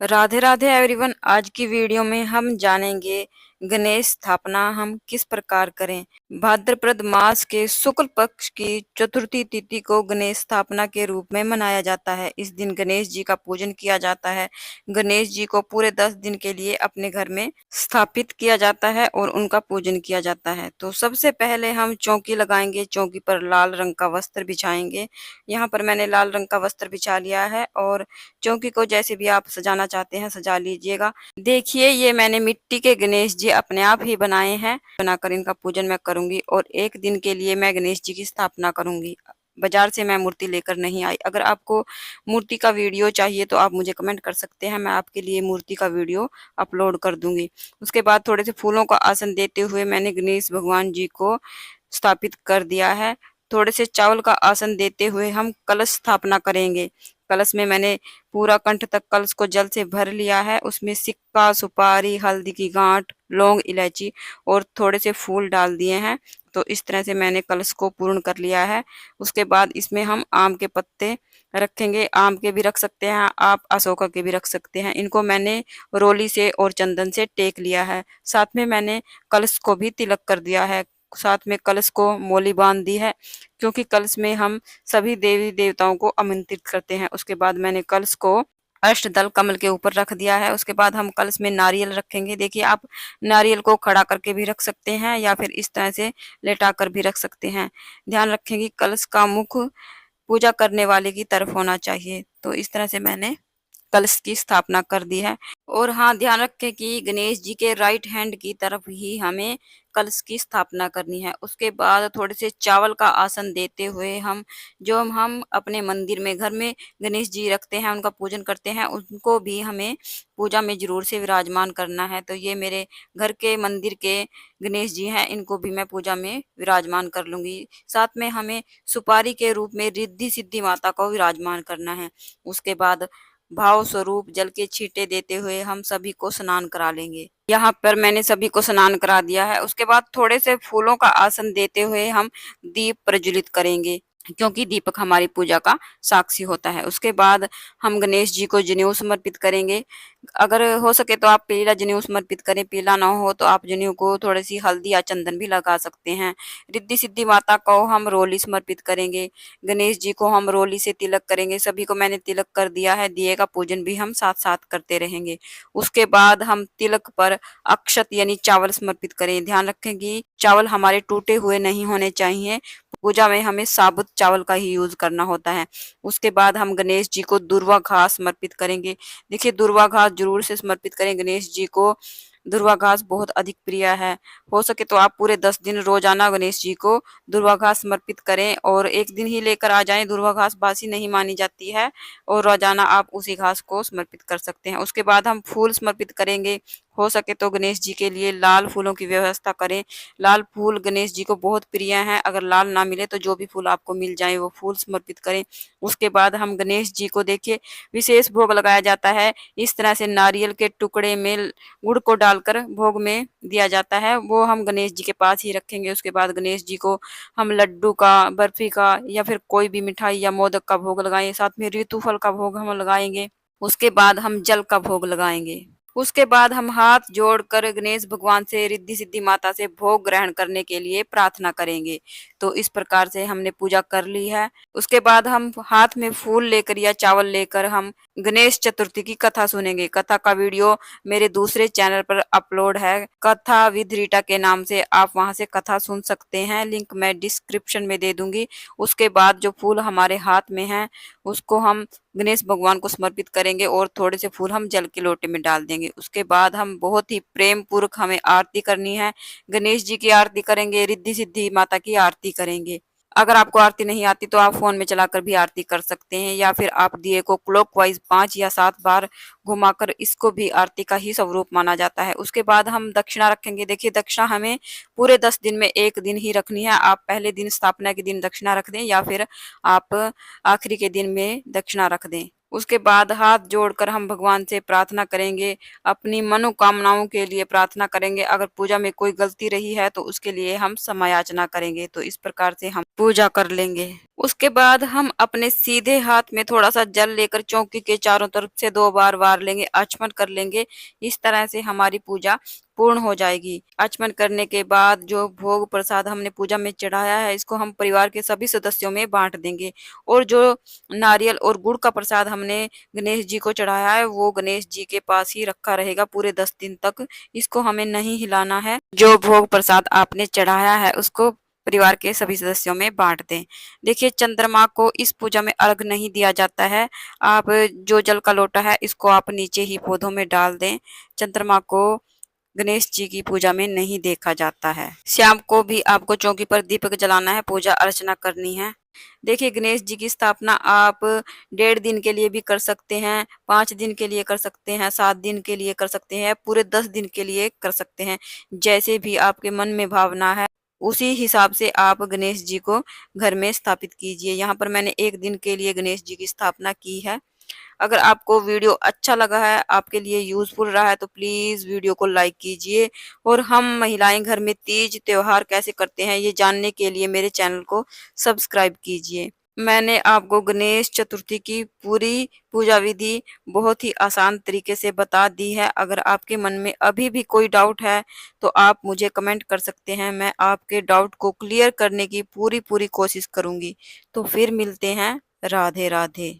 Radhe Radhe everyone. आज की video में हम जानेंगे गणेश स्थापना हम किस प्रकार करें। भाद्रपद मास के शुक्ल पक्ष की चतुर्थी तिथि को गणेश स्थापना के रूप में मनाया जाता है। इस दिन गणेश जी का पूजन किया जाता है। गणेश जी को पूरे 10 दिन के लिए अपने घर में स्थापित किया जाता है और उनका पूजन किया जाता है। तो सबसे पहले हम चौकी लगाएंगे। चौकी पर लाल रंग का वस्त्र बिछाएंगे। यहाँ पर मैंने लाल रंग का वस्त्र बिछा लिया है और चौकी को जैसे भी आप सजाना चाहते हैं सजा लीजिएगा। देखिए, ये मैंने मिट्टी के गणेश जी अपने आप ही बनाए हैं। बनाकर इनका पूजन मैं करूंगी और एक दिन के लिए मैं गणेश जी की स्थापना करूंगी। बाजार से मैं मूर्ति लेकर नहीं आई। अगर आपको मूर्ति का वीडियो चाहिए तो आप मुझे कमेंट कर सकते हैं, मैं आपके लिए मूर्ति का वीडियो अपलोड कर दूंगी। उसके बाद थोड़े से फूलों का आसन देते हुए मैंने गणेश भगवान जी को स्थापित कर दिया है। थोड़े से चावल का आसन देते हुए हम कलश स्थापना करेंगे। कलश में मैंने पूरा कंठ तक कलश को जल से भर लिया है। उसमें सिक्का, सुपारी, हल्दी की गांठ, लौंग, इलायची और थोड़े से फूल डाल दिए हैं। तो इस तरह से मैंने कलश को पूर्ण कर लिया है। उसके बाद इसमें हम आम के पत्ते रखेंगे। आम के भी रख सकते हैं आप, अशोका के भी रख सकते हैं। इनको मैंने रोली से और चंदन से टेक लिया है। साथ में मैंने कलश को भी तिलक कर दिया है। साथ में कलश को मोली बांध दी है, क्योंकि कलश में हम सभी देवी देवताओं को आमंत्रित करते हैं। उसके बाद मैंने कलश को अष्टदल कमल के ऊपर रख दिया है। उसके बाद हम कलश में नारियल रखेंगे। देखिए, आप नारियल को खड़ा करके भी रख सकते हैं या फिर इस तरह से लेटा कर भी रख सकते हैं। ध्यान रखेंगे कलश का मुख पूजा करने वाले की तरफ होना चाहिए। तो इस तरह से मैंने कलश की स्थापना कर दी है। और हाँ, ध्यान रखें कि गणेश जी के राइट हैंड की तरफ ही हमें कलश की स्थापना करनी है। उसके बाद थोड़े से चावल का आसन देते हुए हम अपने मंदिर में घर में गणेश जी रखते हैं, उनका पूजन करते हैं, उनको भी हमें पूजा में जरूर से विराजमान करना है। तो ये मेरे घर के मंदिर के गणेश जी हैं, इनको भी मैं पूजा में विराजमान कर लूंगी। साथ में हमें सुपारी के रूप में रिद्धि सिद्धि माता को विराजमान करना है। उसके बाद भाव स्वरूप जल के छींटे देते हुए हम सभी को स्नान करा लेंगे। यहाँ पर मैंने सभी को स्नान करा दिया है। उसके बाद थोड़े से फूलों का आसन देते हुए हम दीप प्रज्वलित करेंगे, क्योंकि दीपक हमारी पूजा का साक्षी होता है। उसके बाद हम गणेश जी को जनेऊ समर्पित करेंगे। अगर हो सके तो आप पीला जनेऊ समर्पित करें, पीला ना हो तो आप जनेऊ को थोड़ी सी हल्दी या चंदन भी लगा सकते हैं। रिद्धि सिद्धि माता को हम रोली समर्पित करेंगे। गणेश जी को हम रोली से तिलक करेंगे। सभी को मैंने तिलक कर दिया है। दिए का पूजन भी हम साथ साथ करते रहेंगे। उसके बाद हम तिलक पर अक्षत यानी चावल समर्पित करें। ध्यान रखें कि चावल हमारे टूटे हुए नहीं होने चाहिए। पूजा में हमें साबुत चावल का ही यूज करना होता है। उसके बाद हम गणेश जी को दुर्वा घास समर्पित करेंगे। देखिए, दुर्वा घास जरूर से समर्पित करें गणेश जी को। दुर्वा घास बहुत अधिक प्रिय है। हो सके तो आप पूरे 10 दिन रोजाना गणेश जी को दुर्वा घास समर्पित करें और एक दिन ही लेकर आ जाएं। दुर्वा घास बासी नहीं मानी जाती है और रोजाना आप उसी घास को समर्पित कर सकते हैं। उसके बाद हम फूल समर्पित करेंगे। हो सके तो गणेश जी के लिए लाल फूलों की व्यवस्था करें। लाल फूल गणेश जी को बहुत प्रिय हैं। अगर लाल ना मिले तो जो भी फूल आपको मिल जाए वो फूल समर्पित करें। उसके बाद हम गणेश जी को देखिए विशेष भोग लगाया जाता है। इस तरह से नारियल के टुकड़े में गुड़ को डालकर भोग में दिया जाता है, वो हम गणेश जी के पास ही रखेंगे। उसके बाद गणेश जी को हम लड्डू का, बर्फी का या फिर कोई भी मिठाई या मोदक का भोग लगाएं। साथ में ऋतु फल का भोग हम लगाएंगे। उसके बाद हम जल का भोग लगाएंगे। उसके बाद हम हाथ जोड़कर गणेश भगवान से, रिद्धि सिद्धि माता से भोग ग्रहण करने के लिए प्रार्थना करेंगे। तो इस प्रकार से हमने पूजा कर ली है। उसके बाद हम हाथ में फूल लेकर या चावल लेकर हम गणेश चतुर्थी की कथा सुनेंगे। कथा का वीडियो मेरे दूसरे चैनल पर अपलोड है, कथा विद रीटा के नाम से। आप वहां से कथा सुन सकते हैं, लिंक मैं डिस्क्रिप्शन में दे दूंगी। उसके बाद जो फूल हमारे हाथ में है उसको हम गणेश भगवान को समर्पित करेंगे और थोड़े से फूल हम जल के लोटे में डाल देंगे। उसके बाद हम बहुत ही प्रेम पूर्वक हमें आरती करनी है। गणेश जी की आरती करेंगे, रिद्धि सिद्धि माता की आरती करेंगे। अगर आपको आरती नहीं आती तो आप फोन में चलाकर भी आरती कर सकते हैं, या फिर आप दिए को क्लॉकवाइज 5 या 7 बार घुमाकर, इसको भी आरती का ही स्वरूप माना जाता है। उसके बाद हम दक्षिणा रखेंगे। देखिए, दक्षिणा हमें पूरे 10 दिन में एक दिन ही रखनी है। आप पहले दिन, स्थापना के दिन दक्षिणा रख दें या फिर आप आखिरी के दिन में दक्षिणा रख दें। उसके बाद हाथ जोड़कर हम भगवान से प्रार्थना करेंगे, अपनी मनोकामनाओं के लिए प्रार्थना करेंगे। अगर पूजा में कोई गलती रही है तो उसके लिए हम क्षमा याचना करेंगे। तो इस प्रकार से हम पूजा कर लेंगे। उसके बाद हम अपने सीधे हाथ में थोड़ा-सा जल लेकर चौकी के चारों तरफ से 2 बार वार लेंगे, आचमन कर लेंगे। इस तरह से हमारी पूजा पूर्ण हो जाएगी। आचमन करने के बाद जो भोग प्रसाद हमने पूजा में चढ़ाया है, इसको हम परिवार के सभी सदस्यों में बाँट देंगे और जो नारियल और गुड़ का प्रसाद हमने गणेश जी को चढ़ाया है, वो गणेश जी के पास ही रखा रहेगा पूरे 10 दिन तक। इसको हमें नहीं हिलाना है। जो भोग प्रसाद आपने चढ़ाया है, उसको परिवार के सभी सदस्यों में बाँट दें। देखिए, चंद्रमा को इस पूजा में अर्घ नहीं दिया जाता है। आप जो जल का लोटा है, इसको आप नीचे ही पौधों में डाल दें। चंद्रमा को गणेश जी की पूजा में नहीं देखा जाता है। शाम को भी आपको चौकी पर दीपक जलाना है, पूजा अर्चना करनी है। देखिए, गणेश जी की स्थापना आप 1.5 दिन के लिए भी कर सकते हैं, 5 दिन के लिए कर सकते हैं, 7 दिन के लिए कर सकते हैं, पूरे 10 दिन के लिए कर सकते हैं। जैसे भी आपके मन में भावना है, उसी हिसाब से आप गणेश जी को घर में स्थापित कीजिए। यहाँ पर मैंने 1 दिन के लिए गणेश जी की स्थापना की है। अगर आपको वीडियो अच्छा लगा है, आपके लिए यूज़फुल रहा है, तो प्लीज़ वीडियो को लाइक कीजिए और हम महिलाएँ घर में तीज त्योहार कैसे करते हैं, ये जानने के लिए मेरे चैनल को सब्सक्राइब कीजिए। मैंने आपको गणेश चतुर्थी की पूरी पूजा विधि बहुत ही आसान तरीके से बता दी है। अगर आपके मन में अभी भी कोई डाउट है, तो आप मुझे कमेंट कर सकते हैं। मैं आपके डाउट को क्लियर करने की पूरी कोशिश करूँगी। तो फिर मिलते हैं। राधे राधे।